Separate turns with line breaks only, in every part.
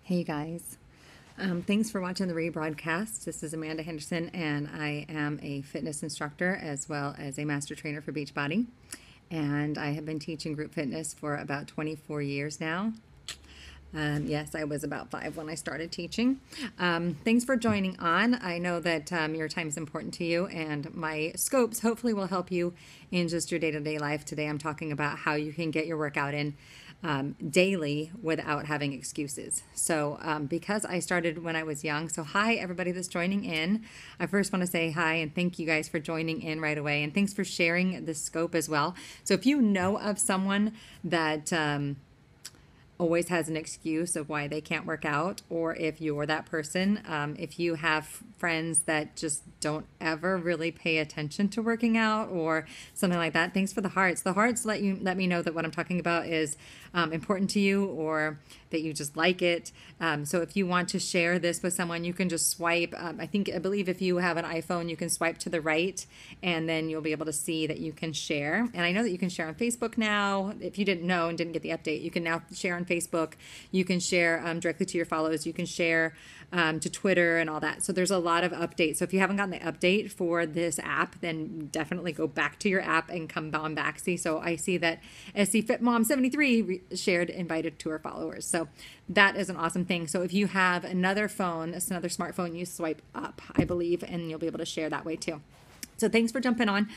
Hey you guys, thanks for watching the rebroadcast. This is Amanda Henderson, and I am a fitness instructor as well as a master trainer for Beachbody. And I have been teaching group fitness for about 24 years now. Yes, I was about 5 when I started teaching. Thanks for joining on. I know that your time is important to you, and my scopes hopefully will help you in just your day-to-day life. Today I'm talking about how you can get your workout in daily without having excuses. So because I started when I was young, so hi everybody that's joining in. I first want to say hi and thank you guys for joining in right away, and thanks for sharing the scope as well. So if you know of someone that always has an excuse of why they can't work out, or if you're that person, if you have friends that just don't ever really pay attention to working out or something like that, thanks for the hearts. The hearts let me know that what I'm talking about is important to you, or that you just like it. So if you want to share this with someone, you can just swipe. I believe if you have an iPhone, you can swipe to the right, and then you'll be able to see that you can share. And I know that you can share on Facebook now. If you didn't know and didn't get the update, you can now share on Facebook. You can share directly to your followers. You can share to Twitter and all that. So there's a lot of updates. So if you haven't gotten the update for this app, then definitely go back to your app and come on back. So I see that SC Fit Mom 73 shared, invited to her followers. So that is an awesome thing. So if you have another phone, it's another smartphone, you swipe up, I believe, and you'll be able to share that way too. So thanks for jumping on.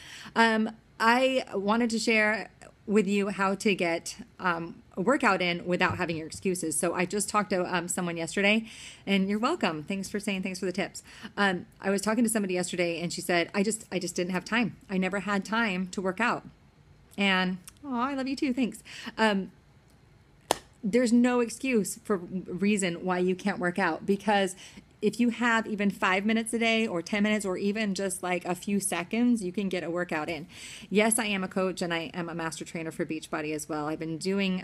I wanted to share with you how to get a workout in without having your excuses. So I just talked to someone yesterday, and you're welcome. Thanks for saying thanks for the tips. I was talking to somebody yesterday, and she said, I just didn't have time. I never had time to work out. And, oh, I love you too. Thanks. There's no excuse for reason why you can't work out, because if you have even 5 minutes a day or 10 minutes or even just like a few seconds, you can get a workout in. Yes, I am a coach, and I am a master trainer for Beachbody as well. I've been doing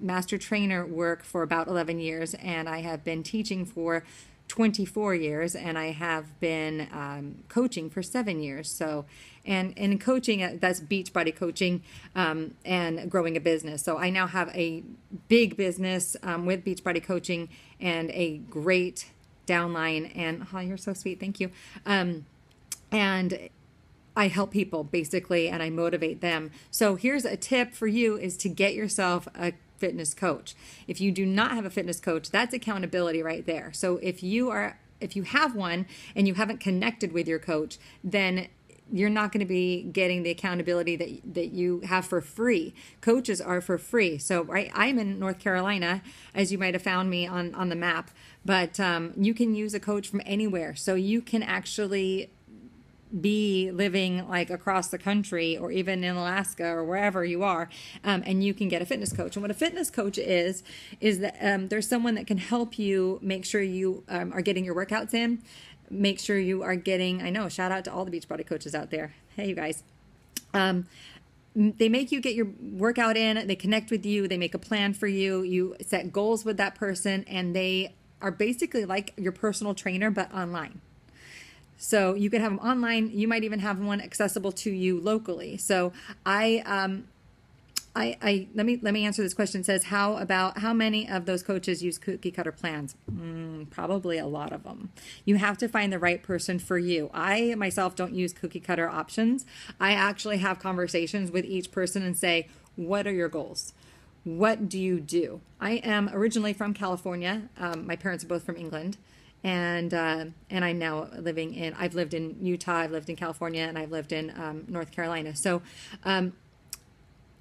master trainer work for about 11 years, and I have been teaching for 24 years, and I have been coaching for 7 years. So, and in coaching, that's Beachbody coaching and growing a business. So I now have a big business with Beachbody coaching and a great downline. And oh, you're so sweet. Thank you. And I help people basically, and I motivate them. So here's a tip for you, is to get yourself a fitness coach. If you do not have a fitness coach, that's accountability right there. So if you have one and you haven't connected with your coach, then you're not going to be getting the accountability that you have for free. Coaches are for free. So right, I'm in North Carolina, as you might have found me on the map, but you can use a coach from anywhere. So you can actually be living like across the country or even in Alaska or wherever you are, and you can get a fitness coach. And what a fitness coach is that there's someone that can help you make sure you are getting your workouts in, make sure you are getting, I know, shout out to all the Beachbody coaches out there. Hey, you guys. They make you get your workout in, they connect with you, they make a plan for you, you set goals with that person, and they are basically like your personal trainer, but online. So you can have them online. You might even have one accessible to you locally. So let me answer this question. It says, how many of those coaches use cookie cutter plans? Probably a lot of them. You have to find the right person for you. I myself don't use cookie cutter options. I actually have conversations with each person and say, what are your goals? What do you do? I am originally from California. My parents are both from England. And I'm now I've lived in Utah, I've lived in California, and I've lived in North Carolina. So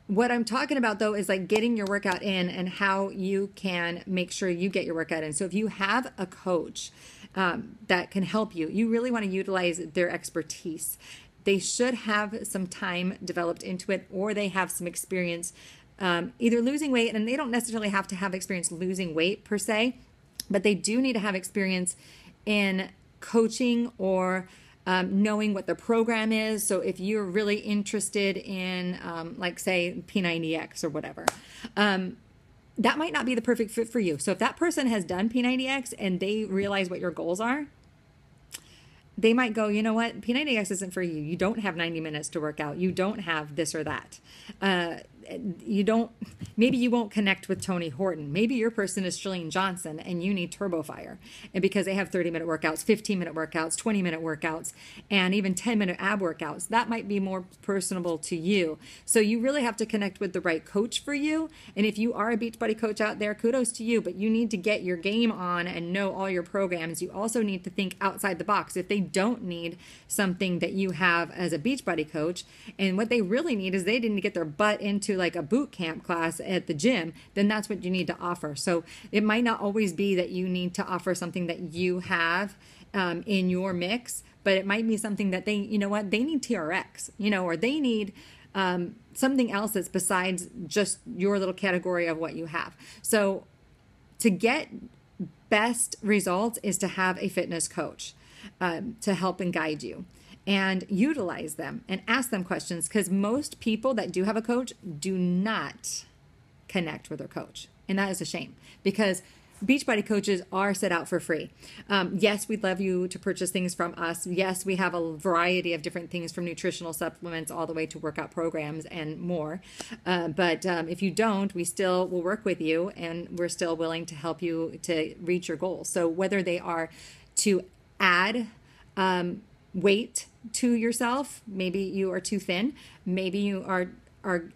what I'm talking about, though, is like getting your workout in and how you can make sure you get your workout in. So if you have a coach that can help you, you really want to utilize their expertise. They should have some time developed into it, or they have some experience either losing weight, and they don't necessarily have to have experience losing weight per se, but they do need to have experience in coaching or knowing what the program is. So if you're really interested in, like, say, P90X or whatever, that might not be the perfect fit for you. So if that person has done P90X and they realize what your goals are, they might go, you know what, P90X isn't for you. You don't have 90 minutes to work out. You don't have this or that. maybe you won't connect with Tony Horton. Maybe your person is Shalene Johnson and you need Turbo Fire. And because they have 30-minute workouts, 15-minute workouts, 20-minute workouts, and even 10-minute ab workouts, that might be more personable to you. So you really have to connect with the right coach for you. And if you are a Beachbody coach out there, kudos to you, but you need to get your game on and know all your programs. You also need to think outside the box. If they don't need something that you have as a Beachbody coach, and what they really need is they didn't get their butt into like a boot camp class at the gym, then that's what you need to offer. So it might not always be that you need to offer something that you have in your mix, but it might be something that they, you know what, they need TRX, you know, or they need something else that's besides just your little category of what you have. So to get best results is to have a fitness coach to help and guide you, and utilize them and ask them questions, because most people that do have a coach do not connect with their coach. And that is a shame, because Beachbody coaches are set out for free. Yes, we'd love you to purchase things from us. Yes, we have a variety of different things, from nutritional supplements all the way to workout programs and more. But if you don't, we still will work with you, and we're still willing to help you to reach your goals. So whether they are to add weight to yourself, maybe you are too thin, maybe you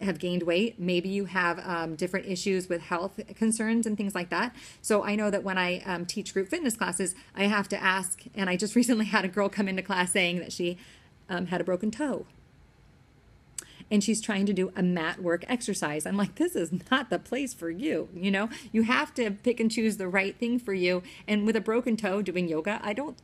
have gained weight, maybe you have different issues with health concerns and things like that. So I know that when I teach group fitness classes, I have to ask, and I just recently had a girl come into class saying that she had a broken toe, and she's trying to do a mat work exercise. I'm like, this is not the place for you. You know, you have to pick and choose the right thing for you. And with a broken toe doing yoga, I don't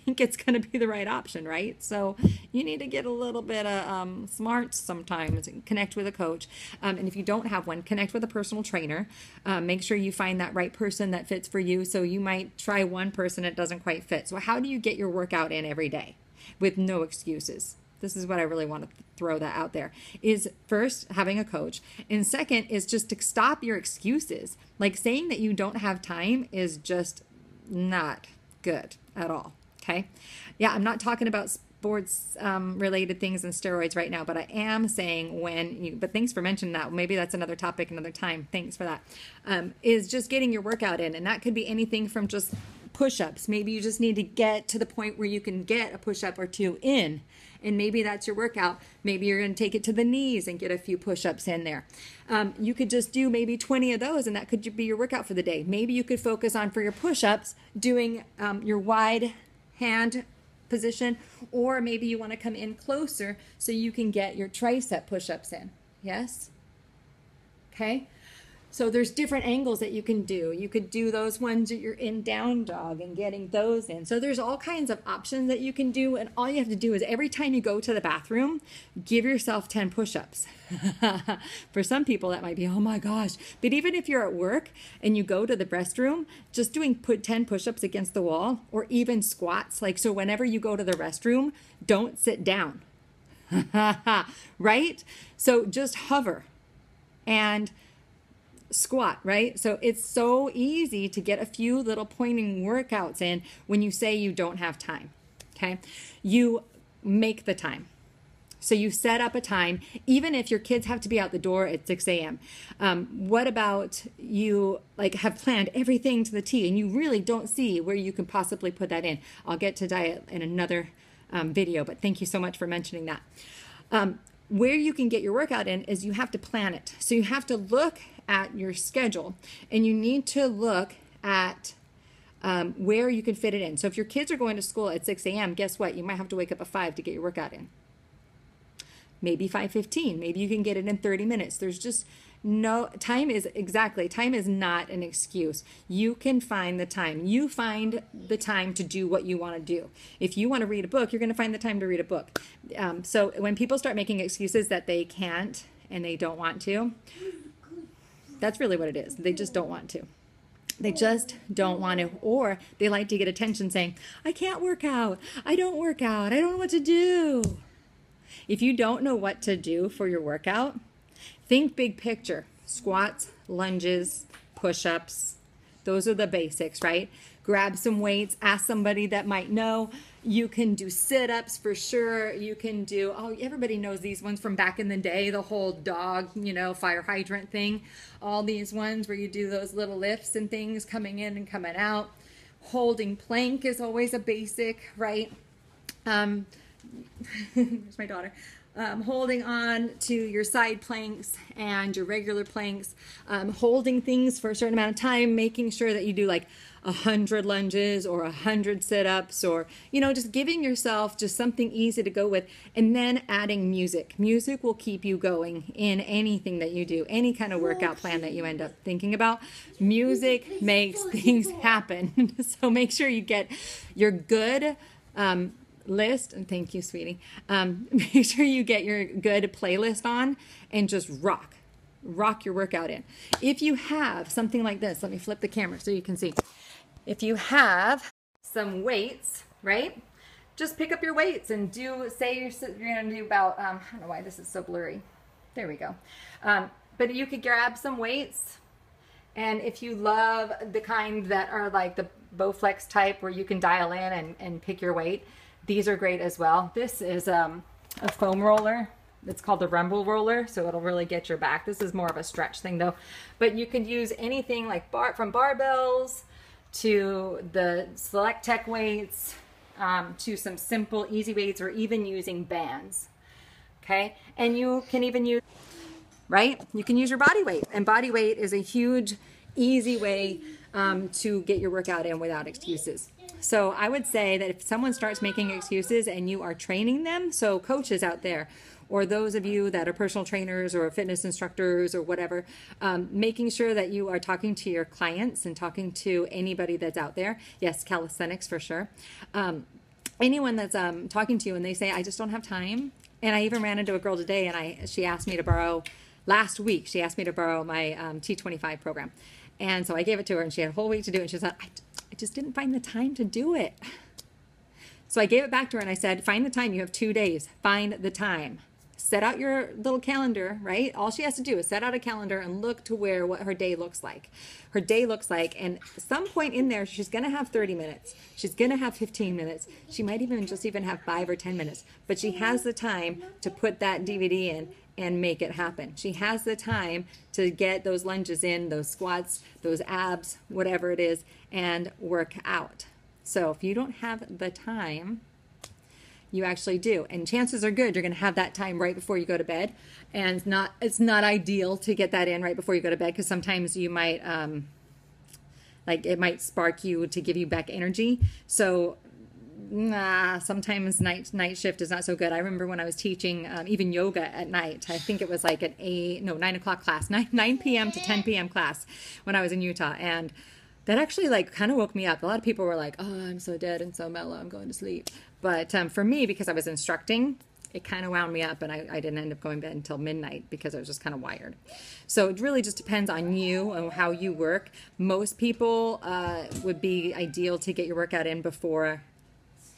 think it's going to be the right option, right? So you need to get a little bit of smarts sometimes and connect with a coach. And if you don't have one, connect with a personal trainer. Make sure you find that right person that fits for you. So you might try one person that doesn't quite fit. So how do you get your workout in every day with no excuses? This is what I really want to throw that out there, is first having a coach. And second is just to stop your excuses. Like saying that you don't have time is just not good at all. Okay. Yeah, I'm not talking about sports related things and steroids right now, but I am saying but thanks for mentioning that. Maybe that's another topic another time. Thanks for that. Is just getting your workout in. And that could be anything from just push-ups. Maybe you just need to get to the point where you can get a push-up or two in. And maybe that's your workout. Maybe you're going to take it to the knees and get a few push-ups in there. You could just do maybe 20 of those, and that could be your workout for the day. Maybe you could focus on, for your push-ups, doing your wide hand position, or maybe you want to come in closer so you can get your tricep push-ups in. Yes? Okay. So there's different angles that you can do. You could do those ones that you're in down dog and getting those in. So there's all kinds of options that you can do, and all you have to do is every time you go to the bathroom, give yourself 10 push-ups. For some people that might be, oh my gosh. But even if you're at work and you go to the restroom, just put 10 push-ups against the wall, or even squats. Like, so whenever you go to the restroom, don't sit down. Right? So just hover and squat, right? So it's so easy to get a few little pointing workouts in when you say you don't have time. Okay. You make the time. So you set up a time, even if your kids have to be out the door at 6 a.m. What about you have planned everything to the T and you really don't see where you can possibly put that in? I'll get to diet in another video, but thank you so much for mentioning that. Where you can get your workout in is you have to plan it. So you have to look at your schedule, and you need to look at where you can fit it in. So if your kids are going to school at 6 a.m., guess what? You might have to wake up at 5 to get your workout in. Maybe 5:15. Maybe you can get it in 30 minutes. There's just no time is not an excuse. You can find the time. You find the time to do what you want to do. If you want to read a book, you're going to find the time to read a book. So when people start making excuses that they can't and they don't want to, that's really what it is. They just don't want to. They just don't want to, or they like to get attention saying, I can't work out. I don't work out. I don't know what to do. If you don't know what to do for your workout, think big picture. Squats, lunges, push-ups, Those are the basics, right? Grab some weights, ask somebody that might know. You can do sit-ups for sure. You can do, oh, everybody knows these ones from back in the day, the whole dog, fire hydrant thing. All these ones where you do those little lifts and things coming in and coming out. Holding plank is always a basic, right? Here's my daughter. Holding on to your side planks and your regular planks, holding things for a certain amount of time, making sure that you do like 100 lunges or 100 sit-ups, or, just giving yourself just something easy to go with, and then adding music. Music will keep you going in anything that you do, any kind of workout plan that you end up thinking about. Music makes things happen. So make sure you get your good, list, and thank you, sweetie. Make sure you get your good playlist on and just rock your workout in. If you have something like this, let me flip the camera so you can see. If you have some weights, right? Just pick up your weights and say you're gonna do about, I don't know why this is so blurry. There we go. But you could grab some weights, and if you love the kind that are like the Bowflex type where you can dial in and pick your weight, these are great as well. This is a foam roller. It's called the rumble roller, so it'll really get your back. This is more of a stretch thing though. But you could use anything like from barbells to the Select Tech weights, to some simple easy weights, or even using bands. Okay, and you can even use, right? You can use your body weight, and body weight is a huge, easy way to get your workout in without excuses. So I would say that if someone starts making excuses and you are training them, so coaches out there, or those of you that are personal trainers or fitness instructors or whatever, making sure that you are talking to your clients and talking to anybody that's out there. Yes, calisthenics for sure. Anyone that's talking to you and they say, I just don't have time. And I even ran into a girl today, and she asked me to borrow, last week, she asked me to borrow my T25 program. And so I gave it to her, and she had a whole week to do it. And she said, I just didn't find the time to do it. So I gave it back to her, and I said, find the time. You have 2 days. Find the time. Set out your little calendar, right? All she has to do is set out a calendar and look to what her day looks like. Her day looks like, and at some point in there, she's going to have 30 minutes. She's going to have 15 minutes. She might even have 5 or 10 minutes. But she has the time to put that DVD in and make it happen. She has the time to get those lunges in, those squats, those abs, whatever it is, and work out. So if you don't have the time, you actually do. And chances are good you're going to have that time right before you go to bed. And it's not ideal to get that in right before you go to bed, because sometimes you might, it might spark you to give you back energy. So sometimes night shift is not so good. I remember when I was teaching even yoga at night. I think it was like 9 o'clock class, 9 p.m. to 10 p.m. class when I was in Utah. And that actually kind of woke me up. A lot of people were like, oh, I'm so dead and so mellow, I'm going to sleep. But for me, because I was instructing, it kind of wound me up, and I didn't end up going to bed until midnight because I was just kind of wired. So it really just depends on you and how you work. Most people would be ideal to get your workout in before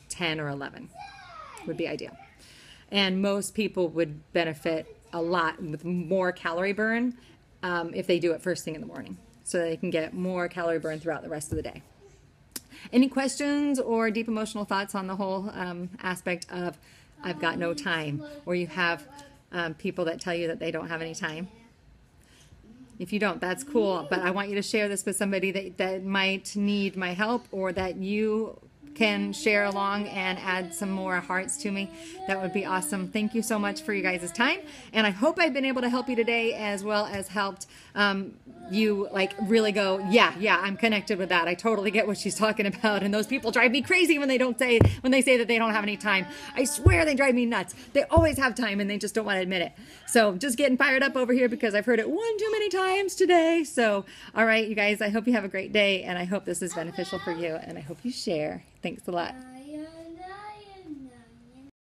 10 or 11 would be ideal. And most people would benefit a lot with more calorie burn if they do it first thing in the morning, so they can get more calorie burn throughout the rest of the day. Any questions or deep emotional thoughts on the whole aspect of I've got no time, or you have people that tell you that they don't have any time? If you don't, that's cool, but I want you to share this with somebody that might need my help, or that you can share along and add some more hearts to me. That would be awesome. Thank you so much for you guys' time, and I hope I've been able to help you today, as well as helped you really go, yeah, I'm connected with that. I totally get what she's talking about. And those people drive me crazy when they say that they don't have any time. I swear they drive me nuts. They always have time, and they just don't want to admit it. So just getting fired up over here because I've heard it one too many times today. So, all right, you guys, I hope you have a great day, and I hope this is beneficial for you, and I hope you share. Thanks a lot.